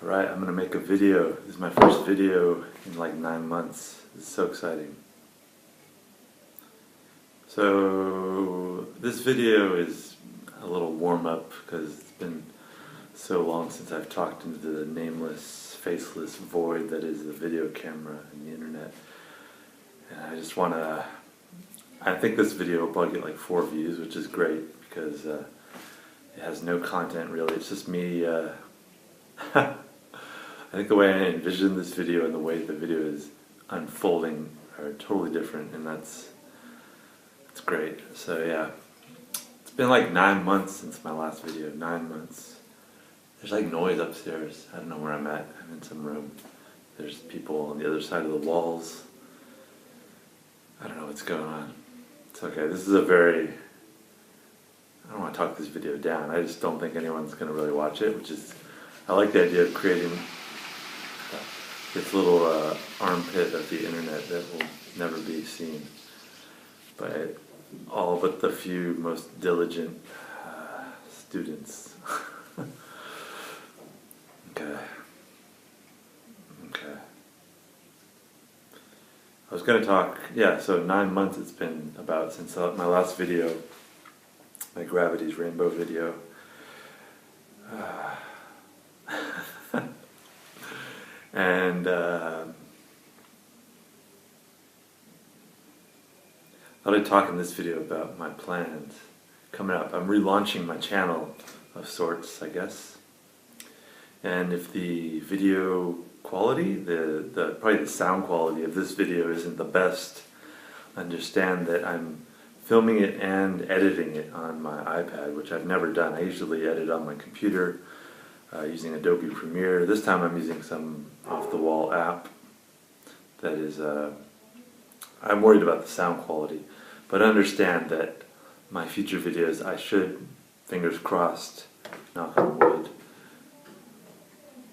Alright, I'm going to make a video. This is my first video in like 9 months. It's so exciting. So this video is a little warm-up because it's been so long since I've talked into the nameless, faceless void that is the video camera and the internet. And I just want to... I think this video will probably get like 4 views, which is great because it has no content really. It's just me... I think the way I envision this video and the way the video is unfolding are totally different, and it's great. So yeah, it's been like 9 months since my last video. 9 months. There's like noise upstairs. I don't know where I'm at. I'm in some room. There's people on the other side of the walls. I don't know what's going on. It's okay. This is a very... I don't want to talk this video down. I just don't think anyone's going to really watch it, which is... I like the idea of creating this little armpit of the internet that will never be seen by all but the few most diligent students. Okay. I was going to talk, so 9 months it's been about since my last video, my Gravity's Rainbow video. And I thought I'd talk in this video about my plans coming up. I'm relaunching my channel of sorts, I guess. And if the video quality, probably the sound quality of this video isn't the best, understand that I'm filming it and editing it on my iPad, which I've never done. I usually edit on my computer using Adobe Premiere. This time I'm using some off-the-wall app that is... I'm worried about the sound quality, but understand that my future videos, I should, fingers crossed, knock on wood,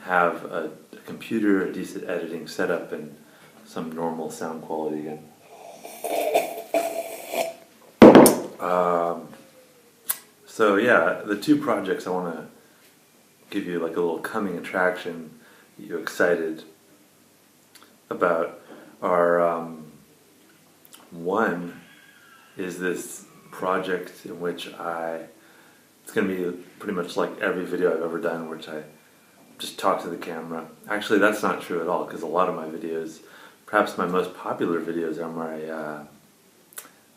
have a computer, a decent editing setup, and some normal sound quality again. So yeah, the 2 projects I want to give you like a little coming attraction, get you excited about are one is this project in which it's going to be pretty much like every video I've ever done, which I just talk to the camera. Actually, that's not true at all, because a lot of my videos, perhaps my most popular videos, are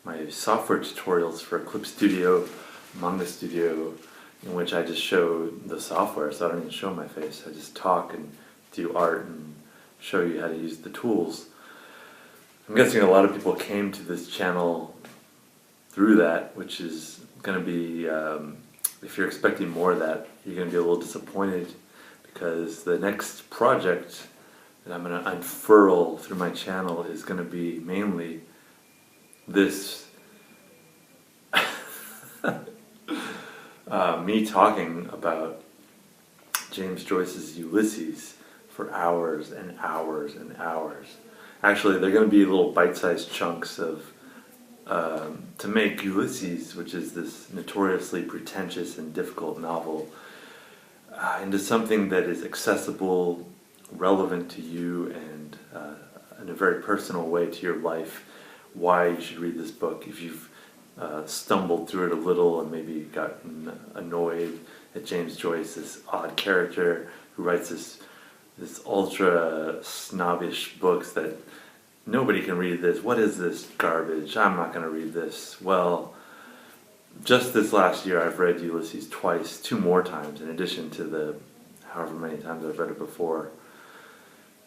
my software tutorials for Clip Studio, Manga Studio, in which I just show the software, so I don't even show my face. I just talk and do art and show you how to use the tools. I'm guessing a lot of people came to this channel through that, which is going to be, if you're expecting more of that, you're going to be a little disappointed, because the next project that I'm going to unfurl through my channel is going to be mainly this me talking about James Joyce's Ulysses for hours and hours and hours. Actually, they're going to be little bite-sized chunks of to make Ulysses, which is this notoriously pretentious and difficult novel, into something that is accessible, relevant to you, and in a very personal way to your life. Why you should read this book if you've stumbled through it a little and maybe gotten annoyed at James Joyce, this odd character who writes this ultra snobbish books that nobody can read this. What is this garbage? I'm not going to read this. Well, just this last year I've read Ulysses twice, 2 more times, in addition to the however many times I've read it before.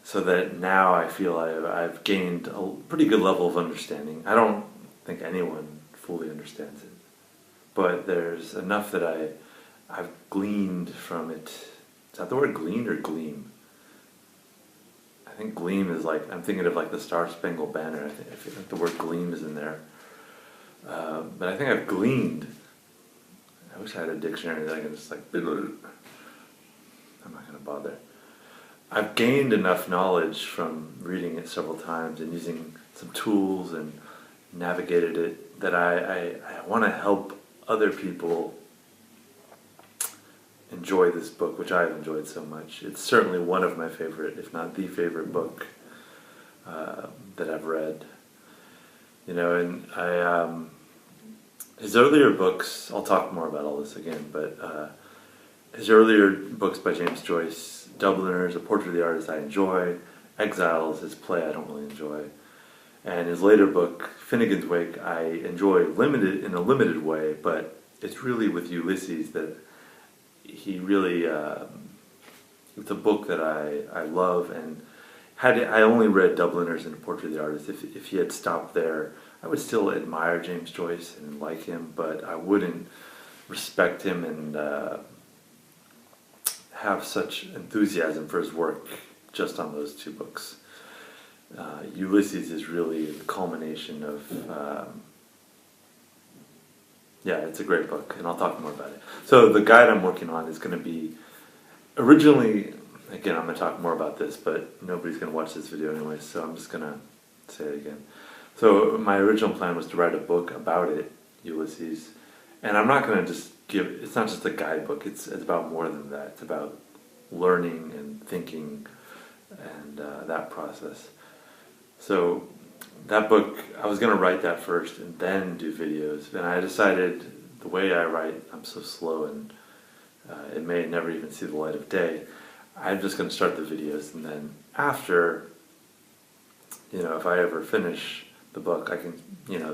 So that now I feel I've gained a pretty good level of understanding. I don't think anyone fully understands it, but there's enough that I've gleaned from it. Is that the word gleaned or gleam? I think gleam is like, I'm thinking of like the Star-Spangled Banner. I think the word gleam is in there. But I think I've gleaned. I wish I had a dictionary that I could just like... I'm not going to bother. I've gained enough knowledge from reading it several times and using some tools and navigated it that I want to help other people enjoy this book, which I've enjoyed so much. It's certainly one of my favorite, if not the favorite book that I've read. You know, and his earlier books, I'll talk more about all this again, but his earlier books by James Joyce, Dubliners, A Portrait of the Artist, I enjoy. Exiles, his play, I don't really enjoy. And his later book, Finnegan's Wake, I enjoy in a limited way, but it's really with Ulysses that he really, it's a book that I love, and I only read Dubliners and A Portrait of the Artist. If he had stopped there, I would still admire James Joyce and like him, but I wouldn't respect him and have such enthusiasm for his work just on those two books. Ulysses is really the culmination of, it's a great book, and I'll talk more about it. So the guide I'm working on is going to be, originally, again, I'm going to talk more about this, but nobody's going to watch this video anyway, so I'm just going to say it again. So my original plan was to write a book about it, Ulysses, and I'm not going to just it's not just a guidebook, it's about more than that. It's about learning and thinking and that process. So that book, I was going to write that first and then do videos, and I decided the way I write, I'm so slow and it may never even see the light of day. I'm just going to start the videos, and then after, if I ever finish the book, I can,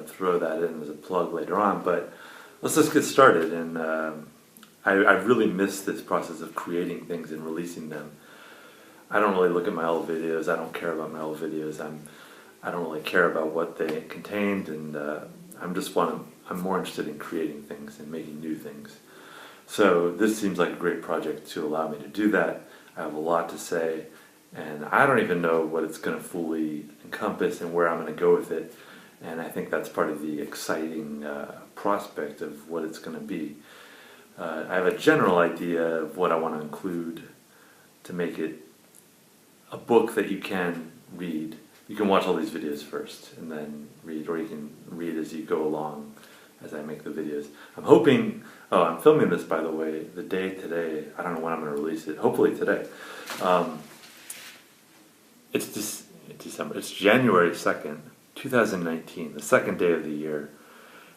throw that in as a plug later on, but let's just get started. And I really miss this process of creating things and releasing them. I don't really look at my old videos. I don't care about my old videos. I don't really care about what they contained, and I'm more interested in creating things and making new things. So this seems like a great project to allow me to do that. I have a lot to say, and I don't even know what it's going to fully encompass and where I'm going to go with it. And I think that's part of the exciting prospect of what it's going to be. I have a general idea of what I want to include to make it a book that you can read. You can watch all these videos first and then read, or you can read as you go along as I make the videos. I'm filming this, by the way, the day today. I don't know when I'm going to release it. Hopefully today. It's January 2nd, 2019, the second day of the year.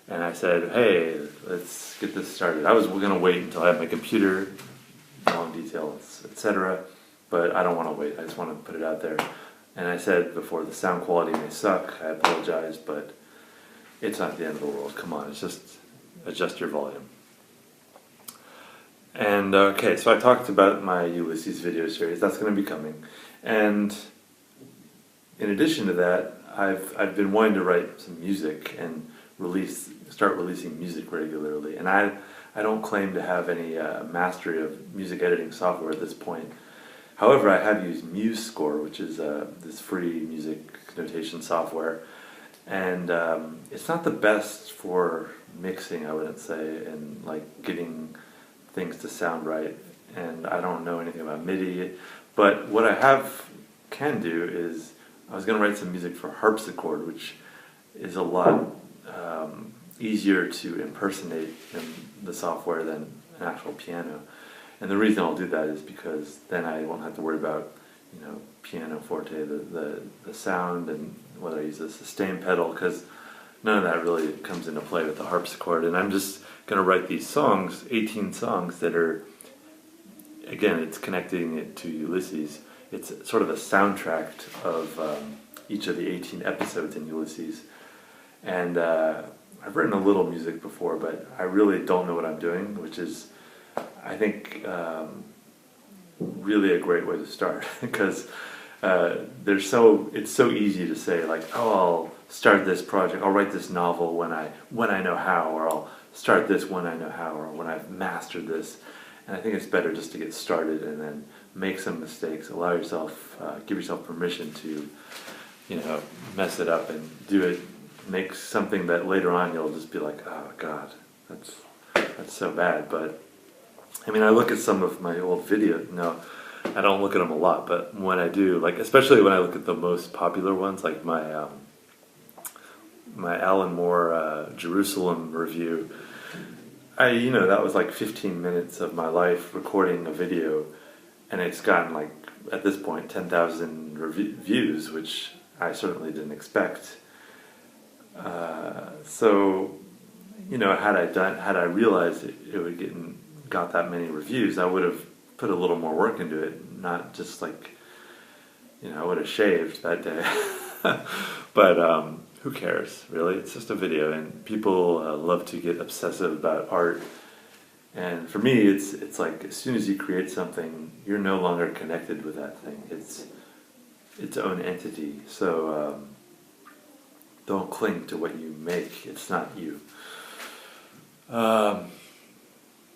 And I said, hey, let's get this started. I was going to wait until I had my computer, long details, etc. But I don't want to wait. I just want to put it out there. And I said before, the sound quality may suck. I apologize, but it's not the end of the world. Come on, it's just adjust your volume. And okay, so I talked about my Ulysses video series. That's going to be coming. And in addition to that, I've been wanting to write some music and start releasing music regularly. And I don't claim to have any mastery of music editing software at this point. However, I have used MuseScore, which is this free music notation software. And it's not the best for mixing, I wouldn't say, and like getting things to sound right. And I don't know anything about MIDI. But what I can do is, I was going to write some music for harpsichord, which is a lot easier to impersonate in the software than an actual piano. And the reason I'll do that is because then I won't have to worry about, piano forte, the sound, and whether I use a sustain pedal, because none of that really comes into play with the harpsichord. And I'm just going to write these songs, 18 songs that are, again, it's connecting it to Ulysses. It's sort of a soundtrack of each of the 18 episodes in Ulysses. And I've written a little music before, but I really don't know what I'm doing, which is, I think, really a great way to start, because it's so easy to say, like, oh, I'll start this project, I'll write this novel when I know how, or I'll start this when I know how, or when I've mastered this. And I think it's better just to get started and then make some mistakes, allow yourself, give yourself permission to, mess it up and do it, make something that later on you'll just be like, oh God, that's so bad. But I mean, I look at some of my old videos. No, I don't look at them a lot, but when I do, like, especially when I look at the most popular ones, like my Alan Moore Jerusalem review, that was like 15 minutes of my life recording a video, and it's gotten like, at this point, 10,000 views, which I certainly didn't expect. So, had I realized it would got that many reviews, I would have put a little more work into it, not just like, I would have shaved that day. But who cares, really? It's just a video, and people love to get obsessive about art. And for me, it's like, as soon as you create something, you're no longer connected with that thing. It's its own entity. So don't cling to what you make. It's not you.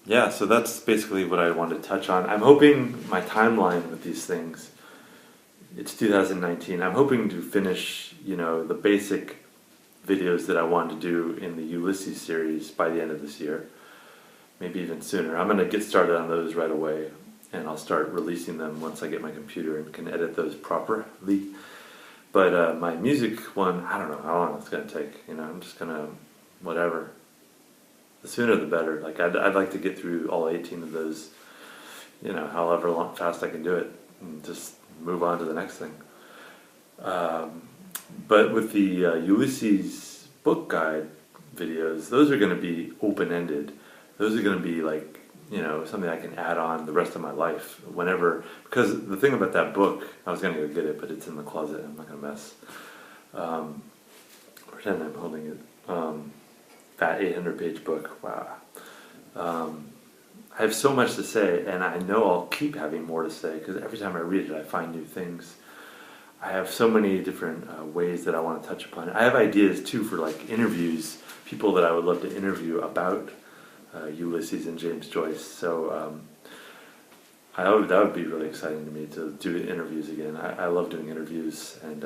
Yeah, so that's basically what I wanted to touch on. I'm hoping my timeline with these things, it's 2019. I'm hoping to finish, the basic videos that I want to do in the Ulysses series by the end of this year. Maybe even sooner. I'm going to get started on those right away, and I'll start releasing them once I get my computer and can edit those properly. But my music one, I don't know how long it's going to take. I'm just going to, whatever. The sooner the better. Like, I'd like to get through all 18 of those, however fast I can do it, and just move on to the next thing. But with the Ulysses book guide videos, those are going to be open-ended. Those are going to be like, something I can add on the rest of my life whenever. Because the thing about that book, I was going to go get it, but it's in the closet. I'm not going to mess. Pretend I'm holding it. That 800-page book. Wow. I have so much to say, and I know I'll keep having more to say, because every time I read it, I find new things. I have so many different ways that I want to touch upon it. I have ideas, too, for like interviews, people that I would love to interview about Ulysses and James Joyce. So that would be really exciting to me to do interviews again. I love doing interviews, and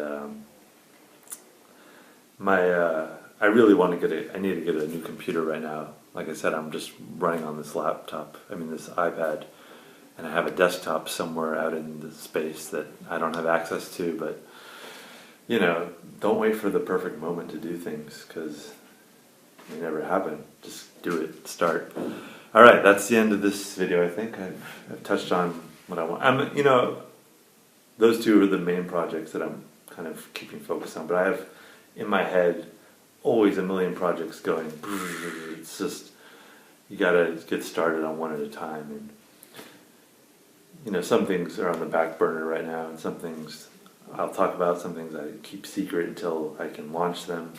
I really want to I need to get a new computer right now. Like I said, I'm just running on this this iPad, and I have a desktop somewhere out in the space that I don't have access to, but, don't wait for the perfect moment to do things, because they never happen. Just do it. Start. All right, that's the end of this video, I think. I've touched on what I want. Those two are the main projects that I'm kind of keeping focused on, but I have, in my head, always a million projects going. It's just, you gotta get started on one at a time, and some things are on the back burner right now, and some things I'll talk about, some things I keep secret until I can launch them.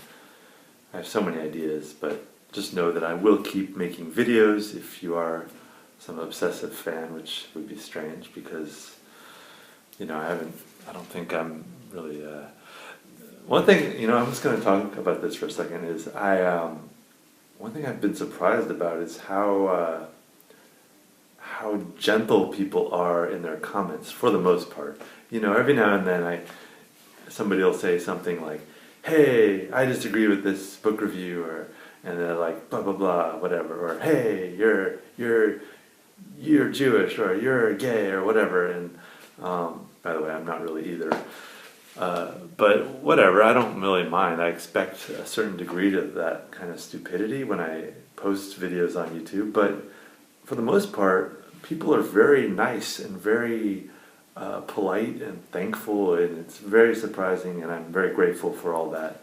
I have so many ideas, but just know that I will keep making videos if you are some obsessive fan, which would be strange, because I don't think I'm really one thing, I'm just going to talk about this for a second, is one thing I've been surprised about is how gentle people are in their comments, for the most part. Every now and then somebody will say something like, "Hey, I disagree with this book review," and they're like, blah blah blah, whatever, or "Hey, you're Jewish," or "You're gay," or whatever. And by the way, I'm not really either. But whatever, I don't really mind. I expect a certain degree of that kind of stupidity when I post videos on YouTube, but for the most part, people are very nice and very polite and thankful, and it's very surprising, and I'm very grateful for all that.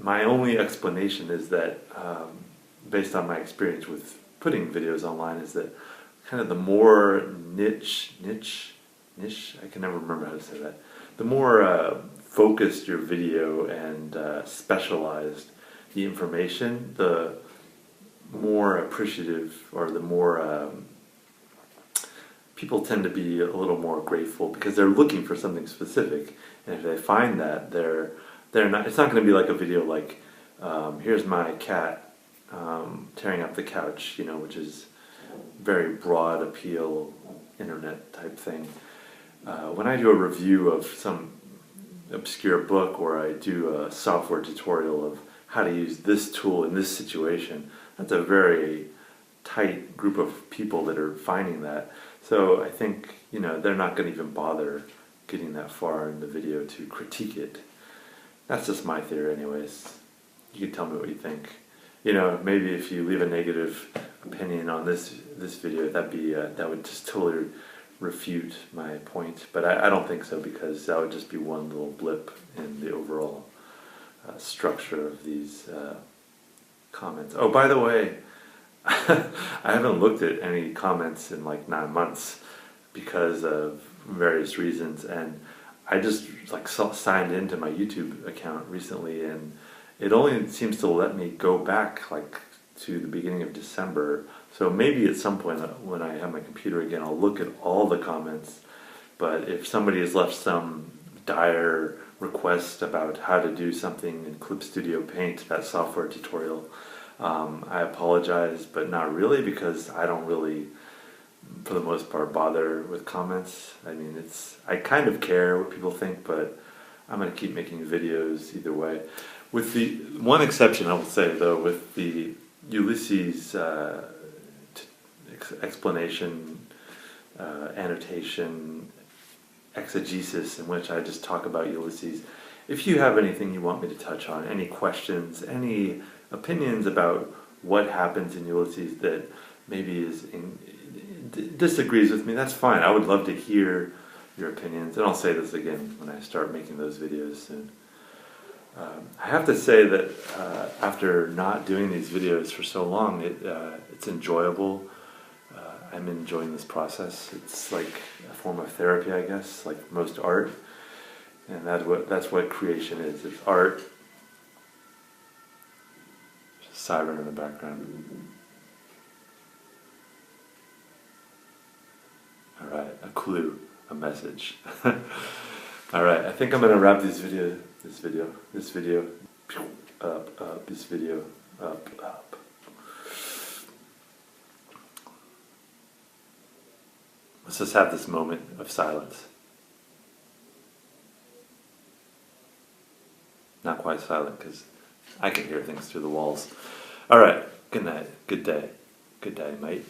My only explanation is that, based on my experience with putting videos online, is that kind of the more niche, I can never remember how to say that, the more focused your video and specialized the information, the more appreciative, or the more people tend to be a little more grateful, because they're looking for something specific, and if they find that, they're not. It's not going to be like a video like, here's my cat tearing up the couch, which is very broad appeal internet type thing. When I do a review of some obscure book, or I do a software tutorial of how to use this tool in this situation, that's a very tight group of people that are finding that. So I think, they're not going to even bother getting that far in the video to critique it. That's just my theory anyways. You can tell me what you think. maybe if you leave a negative opinion on this video, that would just totally refute my point. But I don't think so, because that would just be one little blip in the overall structure of these comments. Oh, by the way, I haven't looked at any comments in like 9 months because of various reasons, and I just signed into my YouTube account recently, and it only seems to let me go back like to the beginning of December. So maybe at some point when I have my computer again, I'll look at all the comments. But if somebody has left some dire request about how to do something in Clip Studio Paint, that software tutorial, I apologize, but not really, because I don't really, for the most part, bother with comments. I mean, I kind of care what people think, but I'm going to keep making videos either way. With the one exception, I will say, though, with the Ulysses explanation, annotation, exegesis, in which I just talk about Ulysses, if you have anything you want me to touch on, any questions, any opinions about what happens in Ulysses that maybe disagrees with me, that's fine. I would love to hear your opinions, and I'll say this again when I start making those videos soon. I have to say that after not doing these videos for so long, it's enjoyable. I'm enjoying this process. It's like a form of therapy, I guess, like most art, and that's what creation is. It's art. There's a siren in the background. All right, a clue, a message. All right, I think I'm gonna wrap this video up. Let's just have this moment of silence. Not quite silent, because I can hear things through the walls. All right, good night, good day, mate.